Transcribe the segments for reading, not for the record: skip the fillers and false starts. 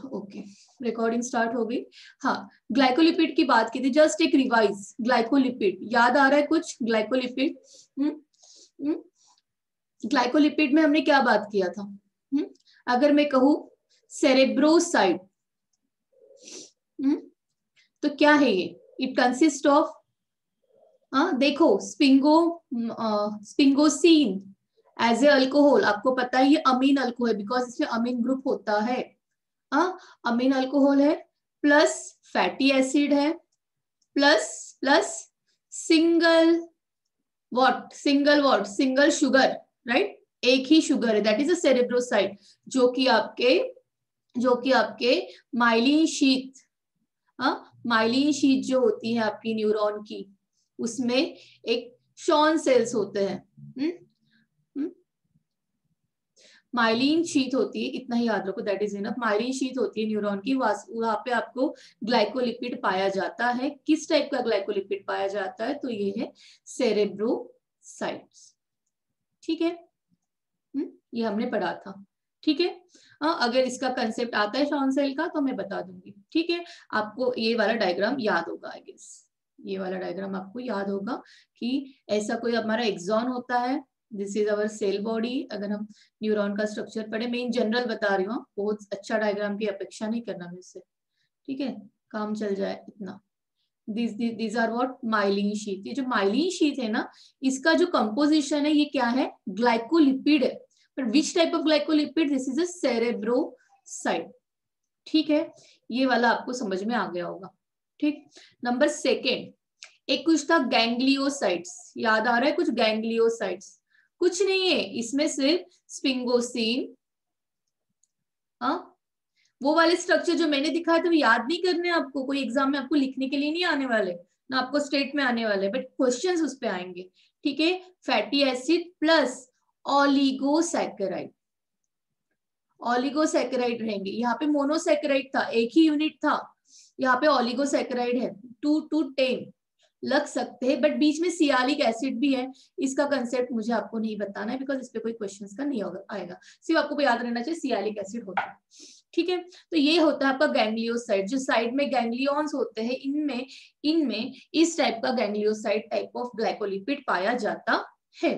Okay, recording start हो गई। हाँ, ग्लाइकोलिपिड की बात की थी, जस्ट एक रिवाइज। ग्लाइकोलिपिड याद आ रहा है कुछ? ग्लाइकोलिपिड ग्लाइकोलिपिड में हमने क्या बात किया था? अगर मैं कहूं सेरेब्रोसाइट, तो क्या है ये? इट कंसिस्ट ऑफ, देखो, स्पिंगोसीन एज ए अल्कोहल, आपको पता है ये अमीन अल्कोहल है बिकॉज इसमें अमीन ग्रुप होता है। अमीन अल्कोहल है, प्लस फैटी एसिड है, plus plus single single sugar, right? एक ही शुगर है, दैट इज अ सेरेब्रोसाइट, जो कि आपके माइलिन शीथ, माइलिन शीथ जो होती है आपकी न्यूरॉन की, उसमें एक शॉन सेल्स होते हैं। माइलिन शीथ होती है, इतना ही याद रखो, that is enough. Myelin sheath होती है न्यूरॉन की, वहां पे आपको ग्लाइकोलिपिड पाया जाता है। किस टाइप का ग्लाइकोलिपिड पाया जाता है? तो ये है सेरेब्रोसाइट्स। ठीक है, ये हमने पढ़ा था। ठीक है, अगर इसका कंसेप्ट आता है शॉन सेल का तो मैं बता दूंगी। ठीक है, आपको ये वाला डायग्राम याद होगा, आई गेस ये वाला डायग्राम आपको याद होगा कि ऐसा कोई हमारा एक्सॉन होता है, this is our cell body. अगर हम न्यूरॉन का स्ट्रक्चर पढ़े, मैं इन जनरल बता रही हूँ, बहुत अच्छा डायग्राम की अपेक्षा नहीं करना मुझसे, ठीक है, काम चल जाए इतना। these are what? Myelin sheath. ये जो माइलिन शीथ है ना, इसका जो कंपोजिशन है ये क्या है? ग्लाइकोलिपिड है। पर which type of glycolipid? This is a cerebroside. ठीक है, ये वाला आपको समझ में आ गया होगा। ठीक, नंबर सेकेंड, एक कुछ था गैंग्लियोसाइट्स, याद आ रहा है कुछ? गैंग्लियोसाइट्स कुछ नहीं है, इसमें सिर्फ स्पिंगोसिन, वो वाले स्ट्रक्चर जो मैंने दिखाया था वो याद नहीं करने आपको, कोई एग्जाम में आपको लिखने के लिए नहीं आने वाले ना, आपको स्टेट में आने वाले, बट क्वेश्चंस उस पे आएंगे। ठीक है, फैटी एसिड प्लस ऑलिगोसैकेराइड, ऑलिगोसैकेराइड रहेंगे। यहाँ पे मोनोसैकेराइड था, एक ही यूनिट था, यहाँ पे ऑलिगोसैकेराइड है, 2 to 10 लग सकते हैं, बट बीच में सियालिक एसिड भी है। इसका कंसेप्ट मुझे आपको नहीं बताना है बिकॉज इस पे कोई क्वेश्चंस का नहीं होगा आएगा, सिर्फ आपको याद रहना चाहिए सियालिक एसिड होता है। ठीक है, तो ये होता है आपका गैंग्लियोसाइट, जो साइड में गैंग्लियॉन्स होते हैं, इनमें इनमें इस टाइप का गैंग्लियोसाइट टाइप ऑफ ग्लाइकोलिपिड पाया जाता है।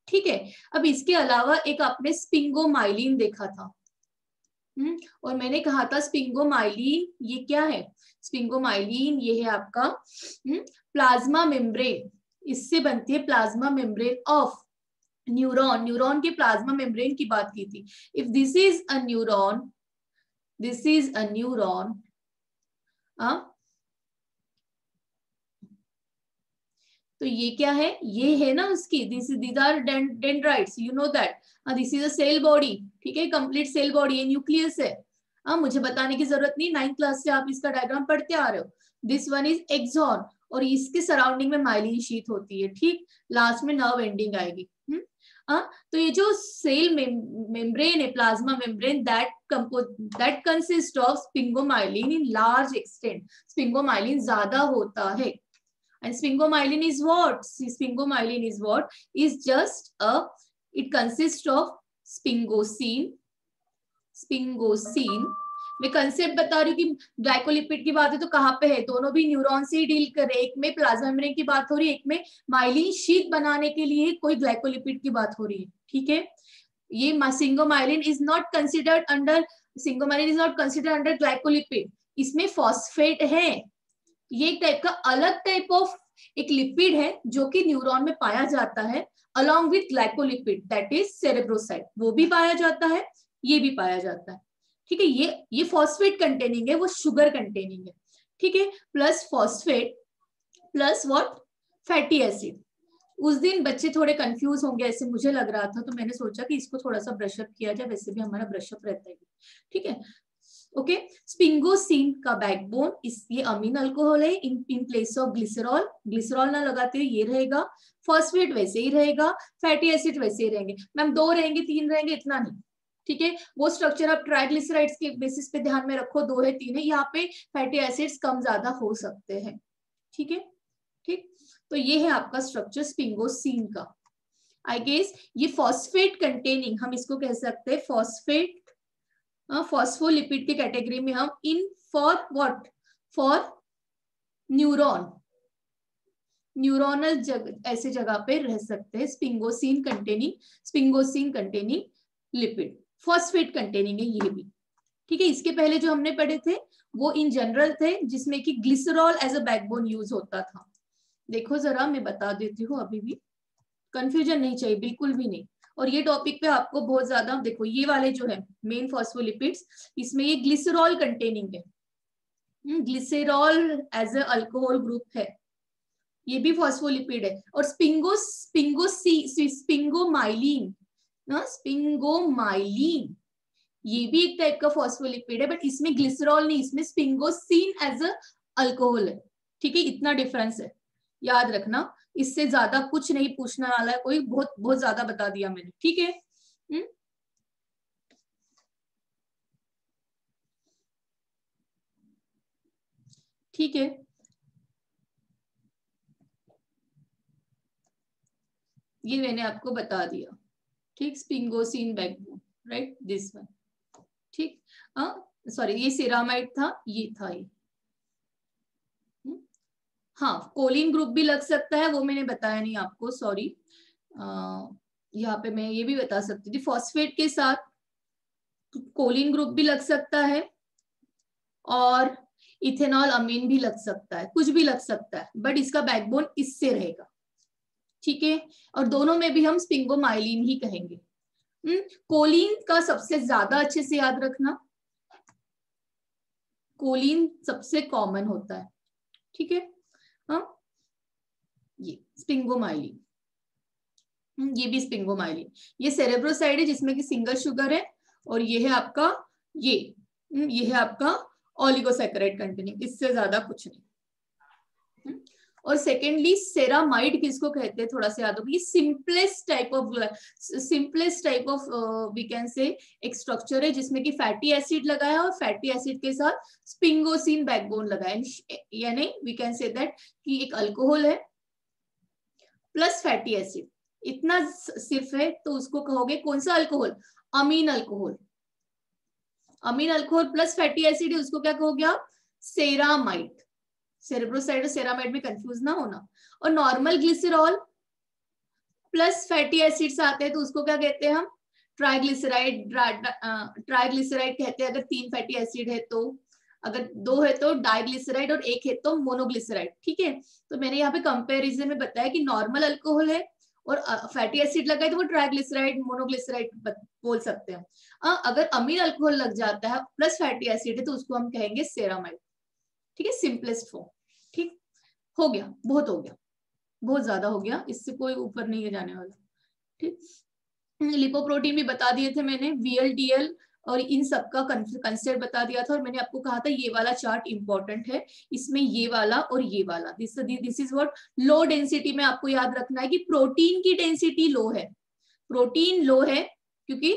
ठीक है, अब इसके अलावा एक आपने स्पिंगोमाइलिन देखा था, और मैंने कहा था स्पिंगोमाइलिन ये क्या है? स्पिंगोमाइलिन ये है आपका प्लाज्मा मेम्ब्रेन, इससे बनती है plasma membrane of neuron. Neuron के प्लाज्मा मेम्ब्रेन की बात की थी। If this is a neuron, this is a neuron, तो ये क्या है? ये है ना उसकी, these are dendrites, you know that, this is a cell body, ठीक है, कंप्लीट सेल बॉडी, ये न्यूक्लियस है। मुझे बताने की जरूरत नहीं, 9th क्लास से आप इसका डायग्राम पढ़ते आ रहे हो। दिस वन इज एक्सॉन, और इसके सराउंडिंग में माइलिन शीथ होती है। ठीक, लास्ट में नर्व एंडिंग आएगी। तो ये जो सेल मेम्ब्रेन है, plasma membrane, that consist of sphingomyelin in large extent. Sphingomyelin ज्यादा होता है। And sphingomyelin is what? See, sphingomyelin is what? Is just it consists of sphingosine. मैं कंसेप्ट बता रही हूँ कि ग्लाइकोलिपिड की बात है तो कहाँ पे है, दोनों भी न्यूरॉन से ही डील कर रहे हैं। एक में प्लाज्मा मेम्ब्रेन की बात हो रही है, एक में माइलिन शीथ बनाने के लिए कोई ग्लाइकोलिपिड की बात हो रही है। ठीक है, ये sphingomyelin is not considered under glycolipid, इसमें फॉस्फेट है। ये एक टाइप का अलग टाइप ऑफ एक लिपिड है जो कि न्यूरॉन में पाया जाता है along with glycolipid, that is cerebroside. वो भी पाया जाता है, ये भी पाया जाता है। ठीक है, ये फॉस्फेट कंटेनिंग है, वो शुगर कंटेनिंग है। ठीक है, plus phosphate plus what? Fatty acid. उस दिन बच्चे थोड़े कंफ्यूज होंगे ऐसे मुझे लग रहा था, तो मैंने सोचा कि इसको थोड़ा सा ब्रशअप किया जाए, वैसे भी हमारा ब्रशअप रहता है। ठीक है, ओके, स्पिंगोसिन का बैकबोन ये अमीन अल्कोहल है, in place of glycerol, glycerol ना लगाते हुए ये रहेगा, फॉस्फेट वैसे ही रहेगा, फैटी एसिड वैसे ही रहेंगे। मैम 2 रहेंगे 3 रहेंगे इतना नहीं। ठीक है, वो स्ट्रक्चर आप ट्राइग्लिसराइड्स के बेसिस पे ध्यान में रखो, 2 है 3 है, यहाँ पे फैटी एसिड्स कम ज्यादा हो सकते हैं। ठीक है, ठीक, तो ये है आपका स्ट्रक्चर स्पिंगोसिन का। आई गेस ये फॉस्फेट कंटेनिंग, हम इसको कह सकते हैं फॉस्फेट फॉस्फोलिपिड के कैटेगरी में हम in for what, for neuron, neuronal ऐसे जगह पे रह सकते हैं। स्पिंगोसिन कंटेनिंग लिपिड, फॉस्फेट कंटेनिंग है ये भी, ठीक है। इसके पहले जो हमने पढ़े थे वो इन जनरल थे, जिसमें कि glycerol as a backbone use होता था। देखो जरा मैं बता देती हूँ, अभी भी कंफ्यूजन नहीं चाहिए, बिल्कुल भी नहीं। और ये टॉपिक पे आपको बहुत ज्यादा, देखो ये वाले जो है मेन फॉस्फोलिपिड्स, इसमें ये ग्लिसरॉल कंटेनिंग है, glycerol as a alcohol group है, ये भी फॉस्फोलिपिड है। और स्पिंगोमाइलिन ये भी एक टाइप का फॉस्फोलिपिड है, बट इसमें ग्लिसरॉल नहीं, इसमें स्पिंगोसिन एज अ अल्कोहल है, ठीक है। इतना डिफरेंस है, याद रखना। इससे ज्यादा कुछ नहीं पूछने वाला है कोई, बहुत बहुत ज्यादा बता दिया मैंने, ठीक है। ठीक है, ये मैंने आपको बता दिया, ठीक। स्पिंगोसिन बैकबोन, राइट, दिस वन, ठीक। सॉरी, ये सेरामाइड था, ये था ये। हाँ, कोलिन ग्रुप भी लग सकता है, वो मैंने बताया नहीं आपको, सॉरी। यहाँ पे मैं ये भी बता सकती थी, फॉस्फेट के साथ कोलिन ग्रुप भी लग सकता है, और इथेनॉल अमीन भी लग सकता है, कुछ भी लग सकता है, बट इसका बैकबोन इससे रहेगा, ठीक है। और दोनों में भी हम स्पिंगोमाइलिन ही कहेंगे। कोलिन का सबसे ज्यादा अच्छे से याद रखना, कोलिन सबसे कॉमन होता है, ठीक है। ये स्पिंगोमाइलिन, ये भी स्पिंगोमाइलिन, ये सेरेब्रोसाइड है जिसमें कि सिंगल शुगर है, और ये है आपका ये है आपका ओलिगोसैकेराइड कंटेनिंग, इससे ज्यादा कुछ नहीं। और सेकेंडली सेरामाइड किसको कहते हैं, थोड़ा सा याद होगा, ये simplest type of we can say एक स्ट्रक्चर है जिसमें कि फैटी एसिड लगा है, और फैटी एसिड के साथ स्पिंगोसिन बैकबोन लगा है, यानी वी कैन से दैट कि एक अल्कोहल है प्लस फैटी एसिड, इतना सिर्फ है, तो उसको कहोगे कौन सा अल्कोहल, अमीन अल्कोहल। अमीन अल्कोहल प्लस फैटी एसिड है, उसको क्या कहोगे आप, सेरामाइड। सेरेब्रोसाइड और सेरामाइड में कंफ्यूज ना होना। और normal glycerol plus fatty acids आते हैं, तो उसको क्या कहते हैं हम, ट्राइग्लिसराइड। ट्राइग्लिसराइड कहते हैं अगर 3 फैटी एसिड है तो, अगर 2 है तो डाइग्लिसराइड, और 1 है तो मोनोग्लिसराइड, ठीक है। तो मैंने यहाँ पे कंपैरिजन में बताया कि नॉर्मल अल्कोहल है और फैटी एसिड लगा है तो वो ट्राइग्लिसराइड मोनोग्लिसराइड बोल सकते हैं। अगर अमीन अल्कोहल लग जाता है प्लस फैटी एसिड है तो उसको हम कहेंगे सेरामाइड, ठीक है, सिंपलेस्ट फॉर्म। ठीक, हो गया, बहुत हो गया, बहुत ज्यादा हो गया, इससे कोई ऊपर नहीं है जाने वाला, ठीक। लिपोप्रोटीन भी बता दिए थे मैंने, VLDL और इन सब का कंसेप्ट बता दिया था, और मैंने आपको कहा था ये वाला चार्ट इंपॉर्टेंट है, इसमें ये वाला और ये वाला, this is what low density में आपको याद रखना है कि प्रोटीन की डेंसिटी लो है, प्रोटीन लो है क्योंकि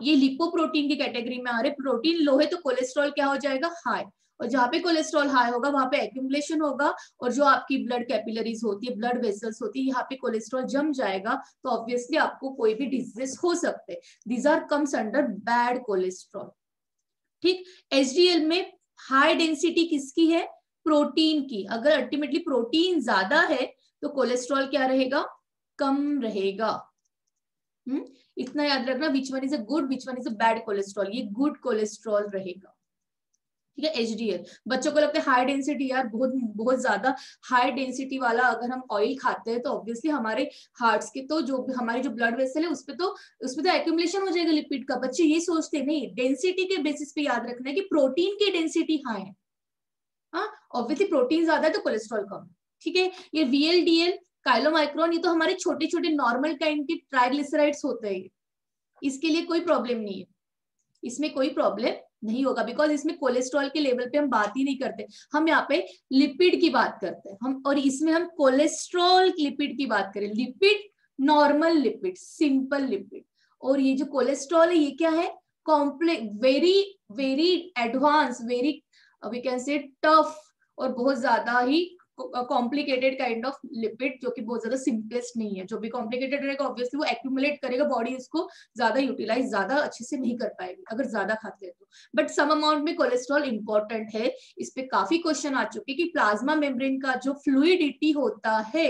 ये लिपोप्रोटीन की कैटेगरी में आ रहे, प्रोटीन लो है तो कोलेस्ट्रॉल क्या हो जाएगा, हाई, और जहां पे कोलेस्ट्रॉल हाई होगा वहां पे एक्यूमुलेशन होगा, और जो आपकी ब्लड कैपिलरीज होती है, ब्लड वेसल्स होती है, यहाँ पे कोलेस्ट्रॉल जम जाएगा, तो ऑब्वियसली आपको कोई भी डिजीज हो सकते हैं, these are comes under bad cholesterol, ठीक। HDL में हाई डेंसिटी किसकी है, प्रोटीन की, अगर अल्टीमेटली प्रोटीन ज्यादा है तो कोलेस्ट्रॉल क्या रहेगा, कम रहेगा। इतना याद रखना, which one is a good, which one is a bad cholesterol, ये गुड कोलेस्ट्रॉल रहेगा, ठीक है। HDL, बच्चों को लगता है हाई डेंसिटी, यार बहुत बहुत ज्यादा हाई डेंसिटी वाला अगर हम ऑयल खाते हैं तो ऑब्वियसली हमारे हार्ट्स के तो जो हमारी जो ब्लड वेसल है उसपे तो एक्यूमुलेशन हो जाएगा लिपिड का, बच्चे ये सोचते नहीं, डेंसिटी के बेसिस पे याद रखना है कि प्रोटीन की डेंसिटी हाई है, हाँ, ऑब्वियसली प्रोटीन ज्यादा है तो कोलेस्ट्रॉल कम, ठीक है। ये VLDL, काइलोमाइक्रोन, ये तो हमारे छोटे छोटे नॉर्मल काइंड के ट्राइग्लिसराइड्स होते हैं, इसके लिए कोई प्रॉब्लम नहीं है, इसमें कोई प्रॉब्लम नहीं होगा, बिकॉज इसमें कोलेस्ट्रॉल के लेवल पे हम बात ही नहीं करते, हम यहाँ पे लिपिड की बात करते हैं हम, और इसमें हम कोलेस्ट्रॉल लिपिड की बात करें, lipid normal lipid, simple lipid, और ये जो कोलेस्ट्रॉल है ये क्या है, complex, very very advance, very we can say tough, और बहुत ज्यादा ही कॉम्प्लिकेटेड काइंड ऑफ लिपिड, जो कि बहुत ज्यादा सिंपलेस्ट नहीं है। जो भी कॉम्प्लिकेटेड रहेगा ऑब्वियसली वो एक्यूमुलेट करेगा, बॉडी इसको ज्यादा यूटिलाइज ज्यादा अच्छे से नहीं कर पाएगी अगर ज्यादा खाते हैं तो। बट सम अमाउंट में कोलेस्ट्रॉल इंपॉर्टेंट है। इस पे काफी क्वेश्चन आ चुके कि प्लाज्मा मेम्ब्रेन का जो फ्लूइडिटी होता है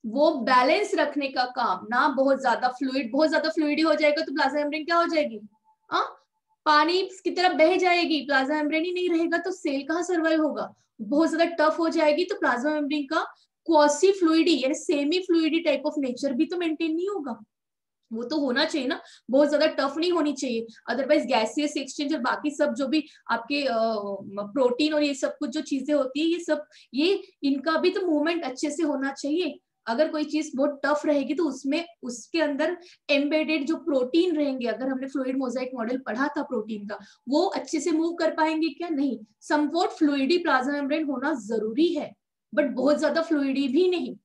वो बैलेंस रखने का काम, ना बहुत ज्यादा फ्लूइड हो जाएगा तो प्लाज्मा मेम्ब्रेन क्या हो जाएगी, पानी की तरफ बह जाएगी, प्लाज्मा मेम्ब्रेन ही नहीं रहेगा तो सेल कहाँ सर्वाइव होगा। बहुत ज्यादा टफ हो जाएगी तो प्लाज्मा मेम्ब्रेन का क्वासी फ्लूइडी यानी सेमी फ्लूइडी टाइप ऑफ नेचर भी तो मेंटेन नहीं होगा। वो तो होना चाहिए ना, बहुत ज्यादा टफ नहीं होनी चाहिए, अदरवाइज गैसियस एक्सचेंज और बाकी सब जो भी आपके प्रोटीन और ये सब कुछ जो चीजें होती है ये सब इनका भी तो मूवमेंट अच्छे से होना चाहिए। अगर कोई चीज बहुत टफ रहेगी तो उसमें उसके अंदर एम्बेडेड जो प्रोटीन रहेंगे, अगर हमने फ्लूइड मोजाइक मॉडल पढ़ा था प्रोटीन का, वो अच्छे से मूव कर पाएंगे क्या, नहीं। समवॉट फ्लूइडी प्लाज्मा मेम्ब्रेन होना जरूरी है, बट बहुत ज्यादा फ्लूइडी भी नहीं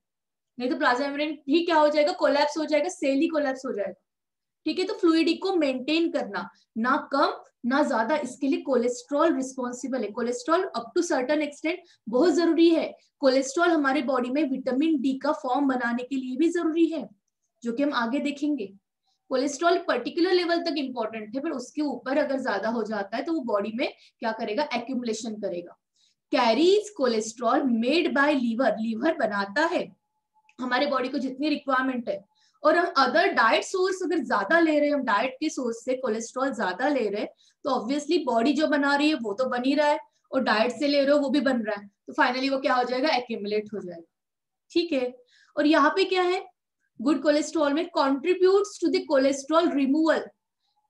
तो प्लाज्मा मेम्ब्रेन भी क्या हो जाएगा, कोलैप्स हो जाएगा, सेल ही कोलैप्स हो जाएगा। ठीक है, तो फ्लूइडी को मेंटेन करना, ना कम ना ज्यादा, इसके लिए कोलेस्ट्रॉल रिस्पॉन्सिबल है। Cholesterol up to certain extent बहुत जरूरी है। कोलेस्ट्रॉल हमारे बॉडी में विटामिन डी का फॉर्म बनाने के लिए भी जरूरी है, जो कि हम आगे देखेंगे। कोलेस्ट्रॉल पर्टिकुलर लेवल तक इंपॉर्टेंट है, पर उसके ऊपर अगर ज्यादा हो जाता है तो वो बॉडी में क्या करेगा, एक्यूमुलेशन करेगा। Carries cholesterol made by liver, liver बनाता है हमारे बॉडी को जितनी रिक्वायरमेंट है। और हम अदर डाइट सोर्स अगर ज्यादा ले रहे हैं, हम डाइट के सोर्स से कोलेस्ट्रॉल ज्यादा ले रहे हैं तो ऑब्वियसली बॉडी जो बना रही है वो तो बन ही रहा है, और डाइट से ले रहे हो वो भी बन रहा है, तो फाइनली वो क्या हो जाएगा, एक्यूमुलेट हो जाएगा। ठीक है, और यहाँ पे क्या है, गुड कोलेस्ट्रॉल में contributes to the cholesterol removal.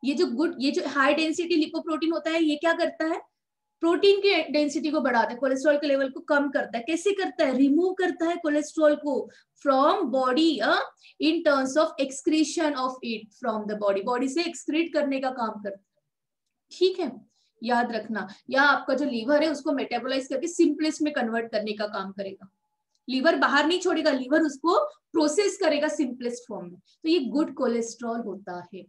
ये जो हाई डेंसिटी लिपोप्रोटीन होता है ये क्या करता है, प्रोटीन की डेंसिटी को बढ़ाता है, कोलेस्ट्रॉल के लेवल को कम करता है। कैसे करता है, रिमूव करता है कोलेस्ट्रॉल को from body in terms of excretion of it from the body, body से एक्सक्रीट करने का काम करता है। ठीक है, याद रखना, या आपका जो लीवर है उसको मेटाबोलाइज करके सिंपलेस्ट में कन्वर्ट करने का काम करेगा। लीवर बाहर नहीं छोड़ेगा, लीवर उसको प्रोसेस करेगा सिंपलेस्ट फॉर्म में। तो ये गुड कोलेस्ट्रॉल होता है,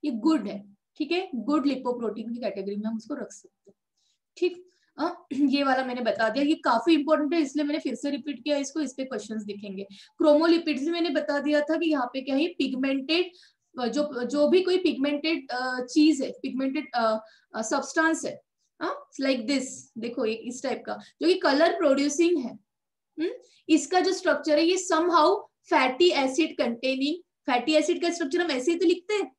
ये गुड है। ठीक है, गुड लिपोप्रोटीन की कैटेगरी में हम उसको रख सकते हैं। ठीक, ये वाला मैंने बता दिया, ये काफी इंपॉर्टेंट है इसलिए मैंने फिर से रिपीट किया इसको, इस पे क्वेश्चंस दिखेंगे। क्रोमोलिपिड्स मैंने बता दिया था कि यहाँ पे क्या है, पिगमेंटेड जो भी कोई पिगमेंटेड चीज है, पिगमेंटेड सब्सटेंस है, लाइक दिस, देखो एक इस टाइप का जो कि कलर प्रोड्यूसिंग है। इसका जो स्ट्रक्चर है ये somehow fatty acid containing, fatty acid का स्ट्रक्चर हम ऐसे ही तो लिखते हैं।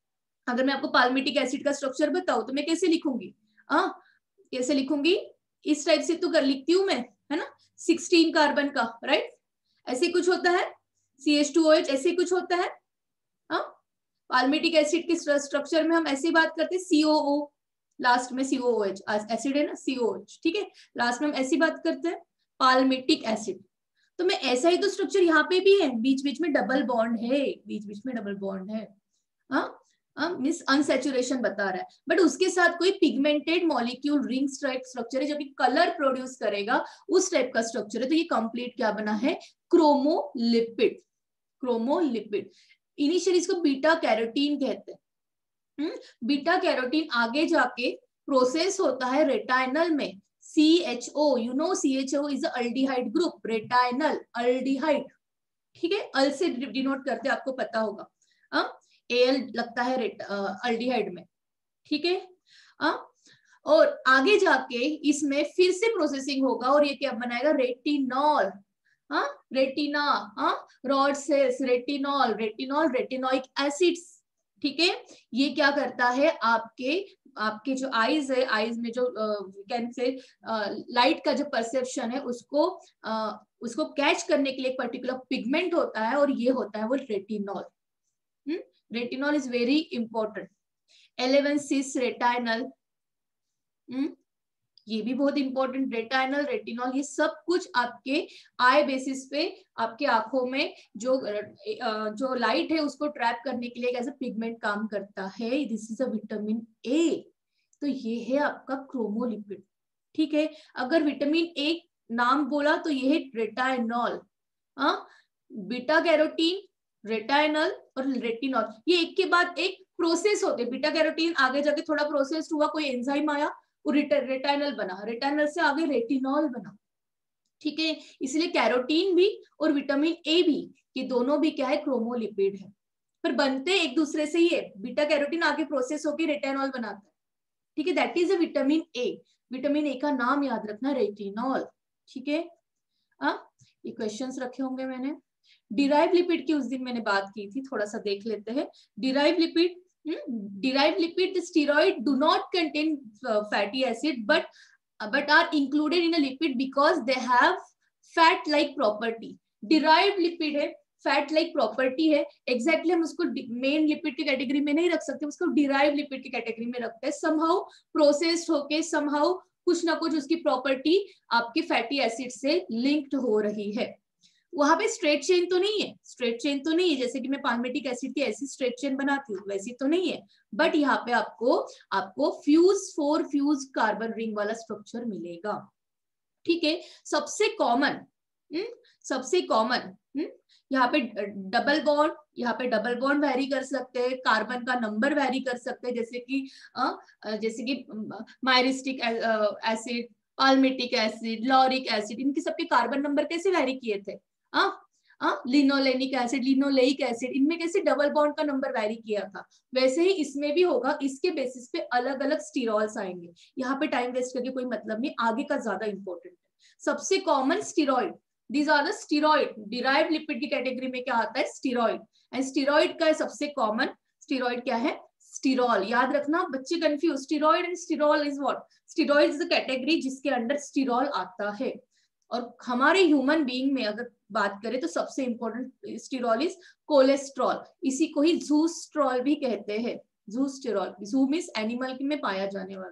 अगर मैं आपको पाल्मिटिक एसिड का स्ट्रक्चर बताऊं तो मैं कैसे लिखूंगी, कैसे लिखूंगी, इस टाइप से तो कर लिखती हूं मैं, है ना, 16 कार्बन का, राइट, ऐसे कुछ होता है, CH2OH ऐसे कुछ होता है। पाल्मिटिक एसिड के स्ट्रक्चर में हम ऐसे बात करते हैं, COO लास्ट में, COOH एसिड है ना, COOH, ठीक है, लास्ट में हम ऐसी बात करते हैं पाल्मिटिक एसिड। तो मैं ऐसा ही तो स्ट्रक्चर यहाँ पे भी है, बीच बीच में डबल बॉन्ड है, बीच बीच में डबल बॉन्ड है, मिस अनसैचुरेशन बता रहा है, बट उसके साथ कोई पिगमेंटेड मॉलिक्यूल रिंग स्ट्रक्चर है जो कि कलर प्रोड्यूस करेगा, उस टाइप का स्ट्रक्चर है। तो ये कंप्लीट क्या बना है, क्रोमोलिपिड। क्रोमोलिपिड इनिशियली इसको बीटा कैरोटीन कहते हैं। बीटा कैरोटीन आगे जाके प्रोसेस होता है रेटाइनल में, CHO, you know CHO is aldehyde group, retinal aldehyde, ठीक है, अल से डिनोट करते आपको पता होगा, AL लगता है अल्डिहाइड में, ठीक है। और आगे जाके इसमें फिर से प्रोसेसिंग होगा और ये क्या बनाएगा, retinol, retina, rod sales, retinol, retinol retinoic acids, ठीक है। ये क्या करता है, आपके जो आईज है, आईज में जो कैन से लाइट का जो परसेप्शन है उसको कैच करने के लिए एक पर्टिकुलर पिगमेंट होता है और ये होता है वो retinol. Retinol is very important. 11 cis retinal, ये भी बहुत इंपॉर्टेंट, रेटाइनल, रेटिनॉल, ये सब कुछ आपके आई बेसिस पे आपके आंखों में जो लाइट है उसको ट्रैप करने के लिए ऐसा पिगमेंट काम करता है। This is a vitamin A. तो ये है आपका क्रोमोलिपिड, ठीक है। अगर विटामिन ए नाम बोला तो ये है रेटाइनॉल, बीटा कैरोटीन, रेटाइनल और रेटिनॉल, ये एक के बाद एक प्रोसेस होते हैं। बीटा कैरोटीन आगे जाके थोड़ा प्रोसेस हुआ, कोई एंजाइम आया, वो रेटाइनल बना, रेटाइनल से आगे रेटिनॉल बना, ठीक है, इसलिए कैरोटीन भी और विटामिन ए भी, ये दोनों भी क्या है, क्रोमोलिपिड है, पर बनते एक दूसरे से ही है। बीटा कैरोटीन आगे प्रोसेस होकर रेटिनॉल बनाता है, ठीक है, that is a vitamin A. Vitamin A का नाम याद रखना, रेटिनॉल, ठीक है। ये क्वेश्चंस रखे होंगे मैंने। डिराइव लिपिड की उस दिन मैंने बात की थी, थोड़ा सा देख लेते हैं। Derive lipid, derived lipid, the steroid do not contain fatty acid but are included in a lipid because they have fat like property. derived lipid है, फैट लाइक प्रॉपर्टी है, एग्जैक्टली हम उसको मेन लिपिड की category में नहीं रख सकते, उसको डिराइव लिपिड की कैटेगरी में रखते हैं। समहाउ प्रोसेस्ड होके समहाउ कुछ ना कुछ उसकी प्रॉपर्टी आपके फैटी एसिड से लिंक्ड हो रही है। वहां पे स्ट्रेट चेन तो नहीं है, स्ट्रेट चेन तो नहीं है, जैसे कि मैं पाल्मेटिक एसिड की ऐसी स्ट्रेट चेन बनाती हूँ वैसी तो नहीं है, बट यहाँ पे आपको फ्यूज 4 फ्यूज कार्बन रिंग वाला स्ट्रक्चर मिलेगा, ठीक है। सबसे कॉमन यहाँ पे डबल बॉन्ड, यहाँ पे डबल बॉन्ड वैरी कर सकते हैं, कार्बन का नंबर वैरी कर सकते हैं, जैसे कि myristic acid, palmitic acid, lauric acid, इनके सबके कार्बन नंबर कैसे वैरी किए थे, लिनोलेनिक एसिड, लिनोलेइक एसिड, इनमें कैसे डबल बॉन्ड का नंबर वैरी किया था, वैसे ही इसमें भी होगा। इसके बेसिस पे अलग अलग स्टीरॉल्स आएंगे। यहाँ पे टाइम वेस्ट करके कोई मतलब नहीं, आगे का ज्यादा इंपॉर्टेंट है। सबसे common steroid, these are the steroid. Derived lipid की कैटेगरी में क्या आता है, स्टीरॉइड, एंड स्टीरॉइड का सबसे कॉमन स्टीरॉइड क्या है, स्टीरॉल। याद रखना, बच्चे confuse, steroid and स्टीरॉल is what, steroid is the category जिसके अंडर स्टीरॉल आता है। और हमारे ह्यूमन बीइंग में अगर बात करें तो सबसे इंपॉर्टेंट स्टीरॉल इज कोलेस्ट्रॉल, इसी को ही ज़ूस्ट्रॉल भी कहते हैं। ज़ूस्टेरॉल, ज़ू मींस एनिमल में पाया जाने वाला,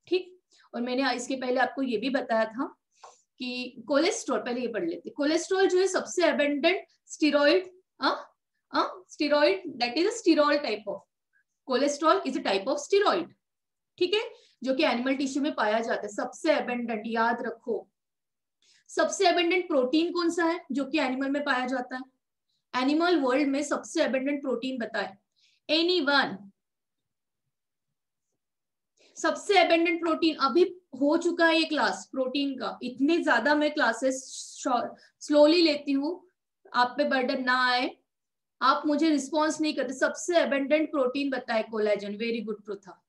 ठीक। और मैंने इसके पहले आपको ये भी बताया था कि कोलेस्ट्रॉल, पहले ये पढ़ लेते, कोलेस्ट्रॉल जो है सबसे abundant steroid, steroid that is a स्टीरॉल type of, cholesterol is a type of steroid, ठीक है, जो कि एनिमल टिश्यू में पाया जाता है, सबसे अबंडेंट। याद रखो, सबसे अबंडेंट प्रोटीन कौन सा है जो कि एनिमल में पाया जाता है, एनिमल वर्ल्ड में सबसे अबंडेंट प्रोटीन बताए, एनीवन। सबसे अबंडेंट प्रोटीन, अभी हो चुका है ये क्लास प्रोटीन का, इतने ज्यादा मैं क्लासेस स्लोली लेती हूँ, आप पे बर्डन ना आए, आप मुझे रिस्पॉन्स नहीं करते। सबसे अबंडेंट प्रोटीन बताए, कोलेजन, वेरी गुड प्रोथा,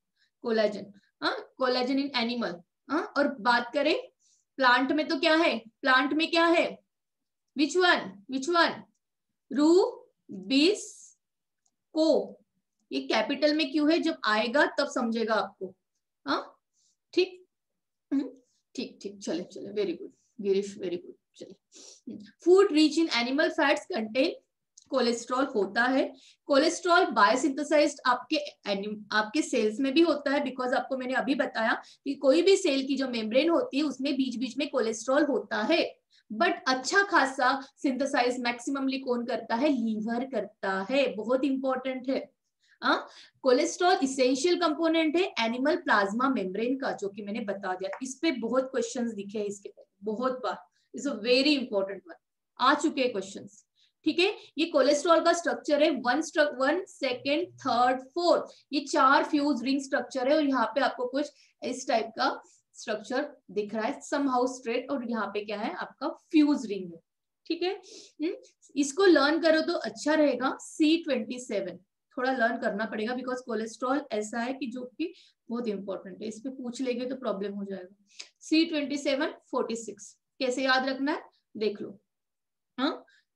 कोलेजन, कोलेजन इन एनिमल। और बात करें प्लांट में तो क्या है, प्लांट में क्या है, विच वन, रूबिस्को, ये कैपिटल में क्यों है, जब आएगा तब समझेगा आपको, ठीक ठीक ठीक, चले, very good Girish, very good, चले। Food rich in animal fats contain cholesterol होता है। कोलेस्ट्रॉल बायोसिंथेसाइज्ड आपके सेल्स में भी होता है, बिकॉज आपको मैंने अभी बताया कि कोई भी सेल की जो मेम्ब्रेन होती है उसमें बीच बीच में कोलेस्ट्रॉल होता है, बट अच्छा खासा सिंथेसाइज मैक्सिममली कौन करता है, लीवर करता है, बहुत इंपॉर्टेंट है। कोलेस्ट्रॉल इसेंशियल कंपोनेंट है एनिमल प्लाज्मा मेम्ब्रेन का, जो कि मैंने बता दिया। इस पे बहुत क्वेश्चंस दिखे हैं इसके पहले, बहुत बार, is a very important one, आ चुके हैं क्वेश्चंस, ठीक है। ये कोलेस्ट्रॉल का स्ट्रक्चर है, 1 सेकेंड 3rd 4th, ये 4 फ्यूज रिंग स्ट्रक्चर है, और यहाँ पे आपको कुछ इस टाइप का स्ट्रक्चर दिख रहा है, समहाउ स्ट्रेट, और यहाँ पे क्या है आपका फ्यूज रिंग है, ठीक है। इसको लर्न करो तो अच्छा रहेगा। C27 थोड़ा लर्न करना पड़ेगा, बिकॉज कोलेस्ट्रॉल ऐसा है कि जो कि बहुत इंपॉर्टेंट है, इस पे पूछ लेंगे तो प्रॉब्लम हो जाएगा। C27 46 कैसे याद रखना है, देख लो।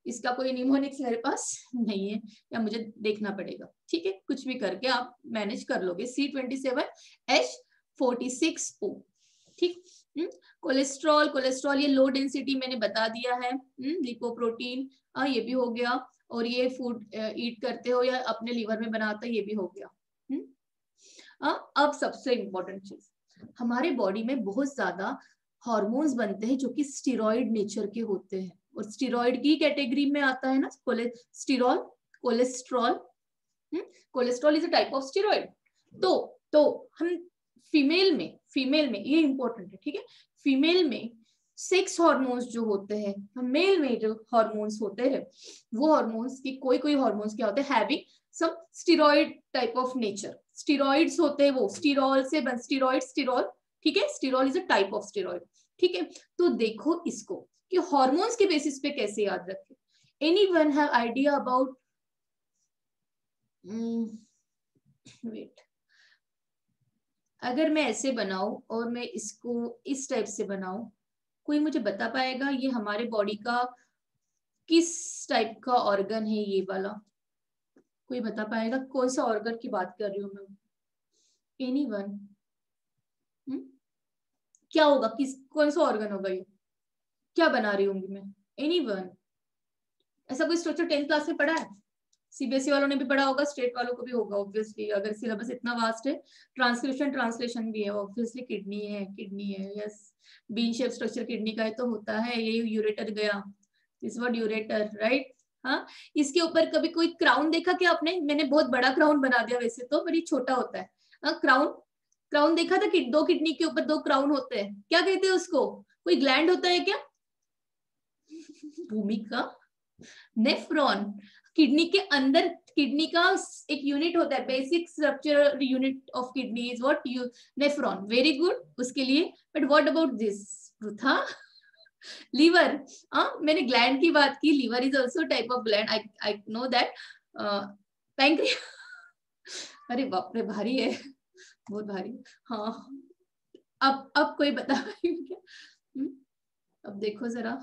इसका कोई निमोनिक्स मेरे पास नहीं है, या मुझे देखना पड़ेगा, ठीक है, कुछ भी करके आप मैनेज कर लोगे। C27H46O, ठीक। कोलेस्ट्रॉल ये लो डेंसिटी मैंने बता दिया है, लिपोप्रोटीन, ये भी हो गया, और ये फूड ईट करते हो या अपने लीवर में बनाते हो, ये भी हो गया। अब सबसे इंपॉर्टेंट चीज, हमारे बॉडी में बहुत ज्यादा हार्मोन्स बनते हैं जो कि स्टीरॉइड नेचर के होते हैं, और स्टीरॉइड की कैटेगरी में आता है ना cholesterol is a type of steroid. तो हम फीमेल में ये इंपॉर्टेंट है, ठीक है, फीमेल में सेक्स हार्मोन्स जो होते हैं, मेल में जो हार्मोन्स होते हैं, वो हार्मोन्स की कोई हार्मोन्स क्या होते हैं, having some steroid type of nature, steroids होते हैं, वो स्टीरॉल से स्टीरॉल, ठीक है, sterol is a type of steroid, ठीक है, तो देखो इसको कि हॉर्मोन्स के बेसिस पे कैसे याद रखें. Anyone have idea about, wait, अगर मैं ऐसे बनाऊं और मैं इसको इस टाइप से बनाऊं, कोई मुझे बता पाएगा ये हमारे बॉडी का किस टाइप का ऑर्गन है? ये वाला कोई बता पाएगा कौन सा ऑर्गन की बात कर रही हूँ मैं? एनीवन? क्या होगा, किस कौन सा ऑर्गन होगा ये? क्या बना रही होंगी मैं? एनीवन? ऐसा कोई स्ट्रक्चर 10th क्लास में पढ़ा है? सीबीएसई वालों ने भी पढ़ा होगा, स्टेट वालों को भी होगा ऑब्वियसली, अगर सिलेबस इतना वास्ट है. ट्रांसक्रिप्शन ट्रांसलेशन भी है ऑब्वियसली. किडनी है, किडनी है, yes. Bean shape structure kidney का है तो होता है. ये यूरेटर गया, दिस व्हाट यूरेटर, राइट. हाँ, इसके ऊपर कभी कोई क्राउन देखा क्या आपने? मैंने बहुत बड़ा क्राउन बना दिया वैसे तो, बड़ी छोटा होता है. हाँ, क्राउन, क्राउन देखा था कि दो किडनी के ऊपर दो क्राउन होते हैं, क्या कहते हैं उसको? कोई ग्लैंड होता है क्या? भूमिका, नेफ्रॉन. किडनी के अंदर, किडनी का एक यूनिट होता है, basic structure unit of kidney is what? Nephron. Very good उसके लिए. But what about this Pritha? Liver. मैंने ग्लैंड की बात की. Liver is also type of gland, I know that. Pancreas. अरे बाप रे, भारी है, बहुत भारी. हाँ, अब कोई बता पाएगा क्या? अब देखो जरा,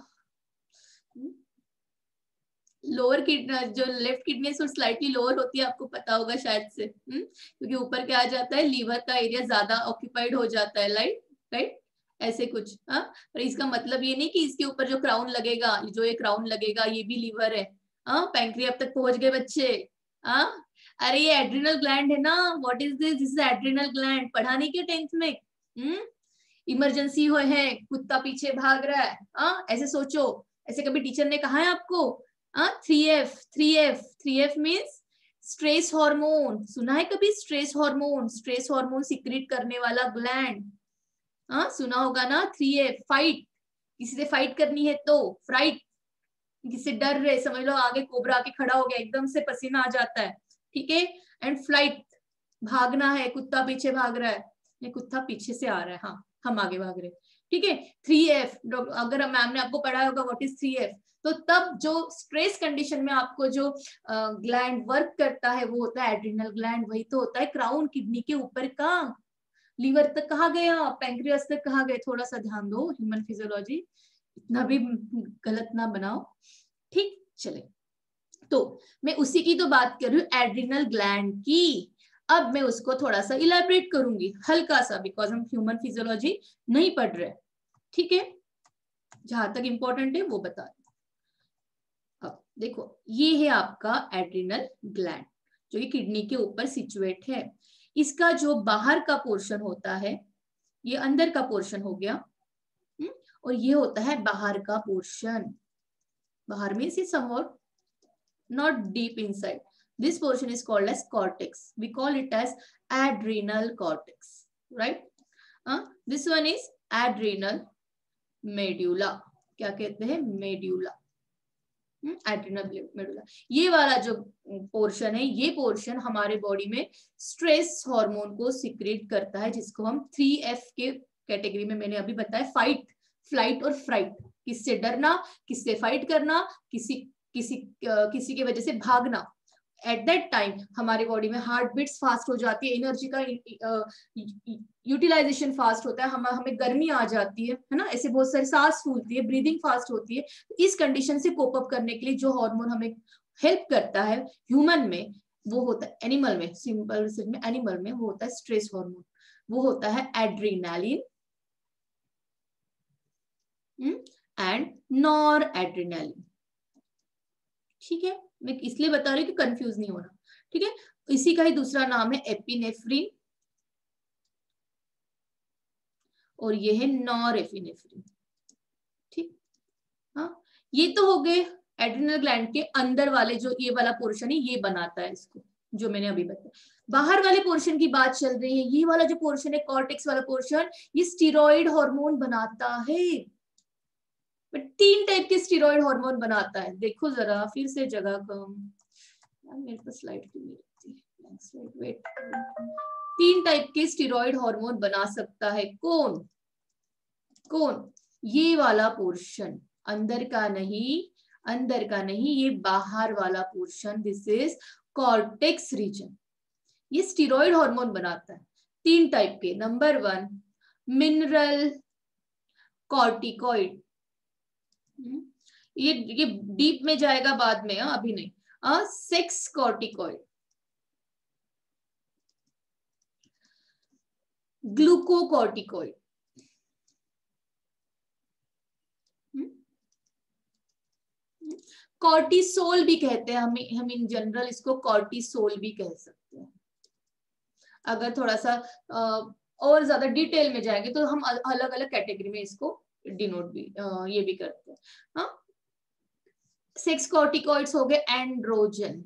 लोअर किडनी, जो लेफ्ट किडनी स्लाइटली लोअर होती है, आपको पता होगा शायद से. क्योंकि ऊपर क्या आ जाता है, लीवर का एरिया ज्यादा ऑक्यूपाइड हो जाता है, राइट राइट, ऐसे कुछ. हाँ, पर इसका मतलब ये नहीं कि इसके ऊपर जो क्राउन लगेगा, जो ये क्राउन लगेगा ये भी लीवर है. हाँ, पैंक्रिया अब तक पहुंच गए बच्चे. हाँ, अरे ये एड्रिनल ग्लैंड है ना. What is this? This is adrenal gland. पढ़ा नहीं क्या 10th में? इमरजेंसी हो है, कुत्ता पीछे भाग रहा है. हाँ, ऐसे सोचो. ऐसे कभी टीचर ने कहा है आपको? 3F, 3F, 3F means stress hormone. सुना है कभी stress hormone? Stress hormone secrete करने वाला ग्लैंड. सुना होगा ना. 3F, फाइट, किसी से फाइट करनी है तो फ्राइट, किसी से डर रहे, समझ लो आगे कोबरा आके खड़ा हो गया, एकदम से पसीना आ जाता है, ठीक है. एंड फ्लाइट, भागना है, कुत्ता पीछे भाग रहा है, ये कुत्ता पीछे से आ रहा है, हाँ हम आगे भाग रहे हैं, ठीक है. 3F, अगर मैम ने आपको पढ़ाया होगा व्हाट इज 3F, तो तब जो स्ट्रेस कंडीशन में आपको जो ग्लैंड वर्क करता है वो होता है एड्रिनल ग्लैंड. वही तो होता है क्राउन किडनी के ऊपर का. लीवर तक कहाँ गया, पैंक्रियास तक कहाँ गए? थोड़ा सा ध्यान दो, ह्यूमन फिजियोलॉजी इतना भी गलत ना बनाओ, ठीक. चले, तो मैं उसी की तो बात कर रही हूँ, एड्रिनल ग्लैंड की. अब मैं उसको थोड़ा सा इलेबरेट करूंगी, हल्का सा, बिकॉज हम ह्यूमन फिजियोलॉजी नहीं पढ़ रहे, ठीक है. जहां तक इंपॉर्टेंट है वो बता रही. अब देखो, ये है आपका एड्रिनल ग्लैंड, जो कि किडनी के ऊपर सिचुएट है. इसका जो बाहर का पोर्शन होता है, ये अंदर का पोर्शन हो गया, और ये होता है बाहर का पोर्शन. बाहर मीन्स ये somewhat not deep inside. This portion is called as cortex. We call it as adrenal cortex, right? This one is adrenal medulla. क्या कहते हैं? medulla. Adrenal medulla. ये वाला जो पोर्शन है, ये पोर्शन हमारे बॉडी में स्ट्रेस हार्मोन को सिक्रेट करता है, जिसको हम 3F के कैटेगरी में मैंने अभी बताया, फाइट, फ्लाइट और फ्राइट. किससे डरना, किससे फाइट करना, किसी की वजह से भागना. एट दैट टाइम हमारे बॉडी में हार्ट बीट्स फास्ट हो जाती है, एनर्जी का यूटिलाइजेशन फास्ट होता है, हमें गर्मी आ जाती है ना, ऐसे बहुत सारी सांस फूलती है, ब्रीदिंग फास्ट होती है. इस कंडीशन से कोप अप करने के लिए जो हार्मोन हमें हेल्प करता है ह्यूमन में, वो होता है, एनिमल में, सिंपल में एनिमल में वो होता है स्ट्रेस हार्मोन, वो होता है एड्रेनालिन एंड नॉर एड्रेनालिन. ठीक है, मैं इसलिए बता रही हूँ कि कंफ्यूज नहीं होना, ठीक है. इसी का ही दूसरा नाम है एपिनेफ्रिन, और ये है नॉरएपिनेफ्रिन, ठीक. हाँ, ये तो हो गए एड्रिनल ग्लैंड के अंदर वाले, जो ये वाला पोर्शन है ये बनाता है इसको, जो मैंने अभी बताया. बाहर वाले पोर्शन की बात चल रही है, ये वाला जो पोर्शन है, कॉर्टेक्स वाला पोर्शन, ये स्टीरॉइड हार्मोन बनाता है. 3 टाइप के स्टीरॉइड हार्मोन बनाता है. देखो जरा फिर से, जगह कम, मेरे पास स्लाइड क्यों नहीं रहती, वेट. 3 टाइप के स्टीरॉइड हार्मोन बना सकता है. कौन कौन? ये वाला पोर्शन, अंदर का नहीं, अंदर का नहीं, ये बाहर वाला portion, this is cortex region. ये स्टीरॉयड हार्मोन बनाता है, 3 टाइप के। नंबर 1 मिनरल कॉर्टिकॉइड, ये डीप में जाएगा बाद में, अभी नहीं। सेक्स कॉर्टिकॉइड, ग्लूकोकॉर्टिकॉइड, कॉर्टिसोल भी कहते हैं, हम इन जनरल इसको कॉर्टिसोल भी कह सकते हैं। अगर थोड़ा सा और ज्यादा डिटेल में जाएंगे तो हम अलग अलग कैटेगरी में इसको डिनोट भी ये भी करते हैं। हाँ, सेक्स कॉर्टिकॉइड्स हो गए एंड्रोजन,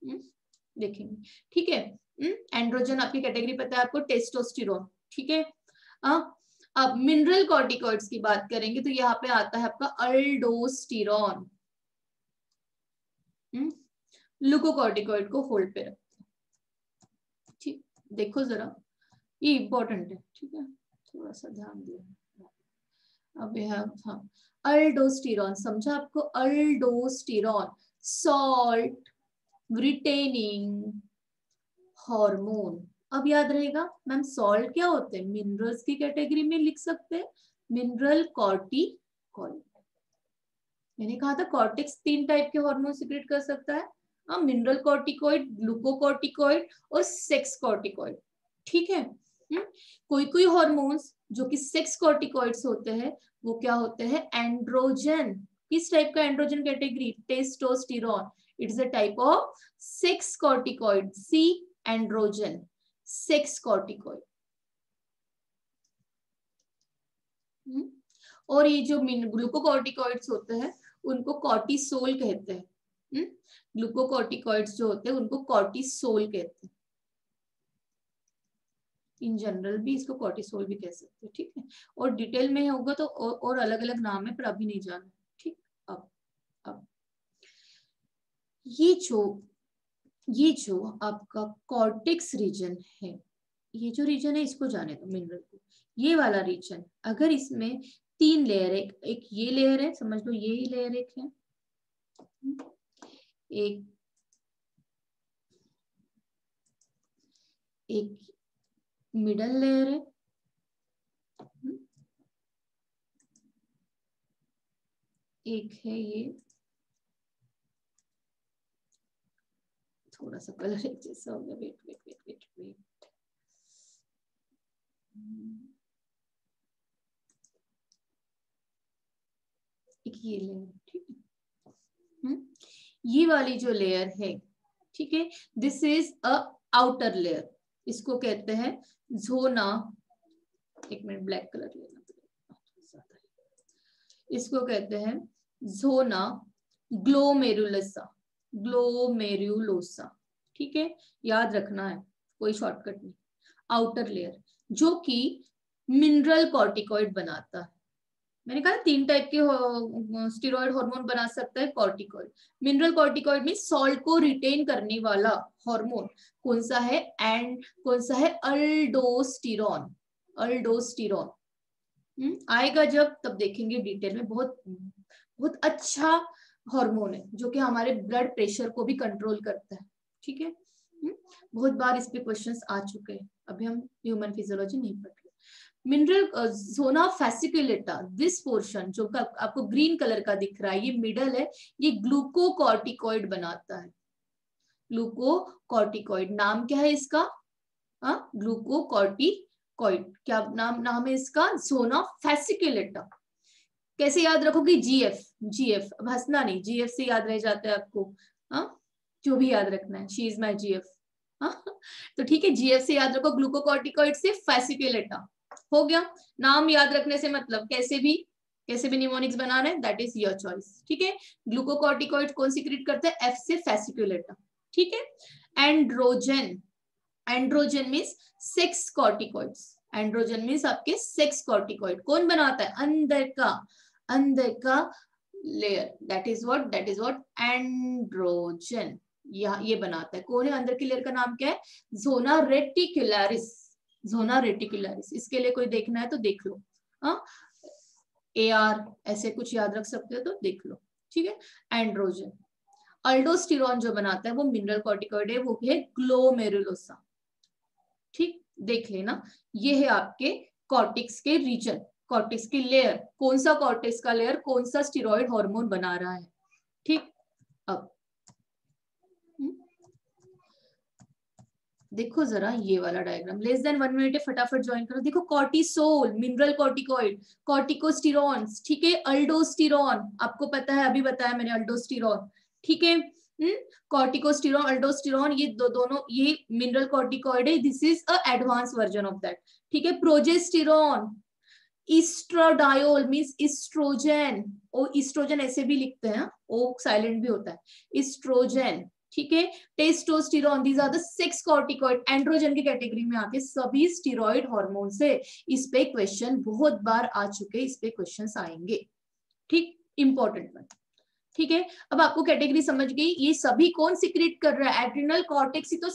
देखेंगे, ठीक है। एंड्रोजन आपकी कैटेगरी पता है आपको, टेस्टोस्टेरोन, ठीक है। अब मिनरल कॉर्टिकॉइड्स की बात करेंगे तो यहाँ पे आता है आपका अल्डोस्टेरॉन। ग्लूकोकॉर्टिकॉइड को होल्ड पे रखते हैं, ठीक, देखो जरा, ये इंपॉर्टेंट है, ठीक है, थोड़ा सा ध्यान दिया। अब हाँ, अल्डोस्टेरॉन समझा आपको, अल्डोस्टेरॉन सॉल्ट रिटेनिंग हार्मोन। अब याद रहेगा मैम, सॉल्ट क्या होते हैं, मिनरल्स की कैटेगरी में लिख सकते हैं, मिनरल कॉर्टिकॉइड। मैंने कहा था कॉर्टेक्स 3 टाइप के हार्मोन सिक्रेट कर सकता है, मिनरल कॉर्टिकॉइड, ग्लूकोकॉर्टिकॉइड और सेक्स कॉर्टिकॉइड, ठीक है। कोई कोई हार्मोन्स जो कि सेक्स कॉर्टिकॉइड्स होते हैं वो क्या होते हैं, एंड्रोजन। किस टाइप का androgen category, testosterone, it's a type of sex corticoid, see androgen, sex corticoid. और ये जो ग्लूकोकॉर्टिकॉइड्स होते हैं उनको कॉर्टिसोल कहते हैं। ग्लूकोकॉर्टिकॉइड्स जो होते हैं उनको कॉर्टिसोल कहते हैं, इन जनरल भी इसको कॉर्टिसोल भी कह सकते हैं, ठीक है। और डिटेल में होगा तो और अलग अलग नाम है, पर अभी नहीं जाना, ठीक। अब ये जो आपका कॉर्टेक्स रीजन है, ये जो रीजन है इसको जाने दो, मिनरल को। ये वाला रीजन अगर इसमें 3 लेयर है, एक ये लेयर है, समझ लो ये ही लेयर एक है, एक मिडल लेयर है, एक है ये, थोड़ा सा कलर एक जैसा हो गया, wait wait wait wait wait, एक ये लेयर, ठीक है। ये वाली जो लेयर है, ठीक है, this is a outer layer, इसको कहते हैं जोना, एक मिनट ब्लैक कलर लेना पड़ेगा, इसको कहते हैं जोना ग्लोमेरुलोसा, ग्लोमेरुलोसा, ठीक है, याद रखना है, कोई शॉर्टकट नहीं। आउटर लेयर जो कि मिनरल कॉर्टिकॉइड बनाता है, मैंने कहा 3 टाइप के स्टेरॉइड हार्मोन बना सकता है कॉर्टिकॉइड। मिनरल कॉर्टिकॉइड में सॉल्ट को रिटेन करने वाला हार्मोन कौन सा है, एंड कौन सा है, अल्डोस्टेरॉन, अल्डोस्टेरॉन। आएगा जब तब देखेंगे डिटेल में, बहुत बहुत अच्छा हार्मोन है जो कि हमारे ब्लड प्रेशर को भी कंट्रोल करता है, ठीक है। बहुत बार इस पे क्वेश्चंस आ चुके हैं, अभी हम ह्यूमन फिजियोलॉजी नहीं पढ़ रहे। Mineral zona fasciculata, this portion जो आपको ग्रीन कलर का दिख रहा है, ये मिडल है, ये ग्लूकोकॉर्टिकॉइड बनाता है, ग्लूकोकॉर्टिकॉइड। नाम क्या है इसका, ग्लूकोकॉर्टिकॉइड, क्या नाम है इसका, जोना फैसिकुलेटा। कैसे याद रखोगे, जीएफ, जीएफ, अब हंसना नहीं, जीएफ से याद रह जाता है आपको, जो भी याद रखना है, शी इज माई जीएफ, तो ठीक है, जीएफ से याद रखो, ग्लूकोकॉर्टिकॉइड से फैसिकुलेटा, हो गया। नाम याद रखने से मतलब कैसे भी निमोनिक्स बनाना है, दैट इज योर चॉइस, ठीक है। ग्लूकोकॉर्टिकॉइड कौन सीक्रेट करते हैं, एफ से फैसिकुलेटा, ठीक है। Androgen, androgen means sex corticoids, androgen means आपके सेक्स कॉर्टिकॉइड कौन बनाता है, अंदर का layer, that is what androgen, ये बनाता है। कौन है अंदर की लेयर का नाम क्या है, जोना रेटिकुलरिस, जोना रेटिकुलरिस, इसके लिए कोई देखना है तो देख लो, AR ऐसे कुछ याद रख सकते हो तो देख लो, ठीक है। एंड्रोजन, अल्डोस्टेरॉन जो बनाता है वो मिनरल कॉर्टिकॉइड है, वो है ग्लोमेरुलोसा, ठीक, देख लेना। ये है आपके कॉर्टेक्स के रीजन, कॉर्टेक्स की लेयर, कौन सा कॉर्टेक्स का लेयर कौन सा स्टेरॉइड हार्मोन बना रहा है, ठीक। अब देखो जरा ये वाला डायग्राम, लेस देन 1 मिनट है, फटाफट ज्वाइन करो। देखो कॉर्टिसोल मिनरल कॉर्टिकॉइड, कॉर्टिकोस्टेरॉन्स, ठीक है, अल्डोस्टेरॉन आपको पता है, अभी बताया मैंने अल्डोस्टेरॉन, ठीक है। कॉर्टिकोस्टेरॉन अल्डोस्टेरॉन ये दोनों ये मिनरल कॉर्टिकॉइड है, this is a advance version of that, ठीक है। प्रोजेस्टेरॉन, इस्ट्राडायोल मींस इस्ट्रोजन, ओ इस्ट्रोजन ऐसे भी लिखते हैं, ओ साइलेंट भी होता है, इस्ट्रोजन, ठीक है। Testosterone, these are the 6 corticoid, androgen की कैटेगरी में आते, सभी स्टेरॉइड हार्मोन से। इस पे क्वेश्चन बहुत बार आ चुके, इस पे क्वेश्चंस आएंगे, ठीक, इंपॉर्टेंट वन, ठीक है। अब आपको कैटेगरी समझ गई, ये सभी कौन सिक्रेट कर रहा है, एड्रिनल कॉर्टेक्स ही तो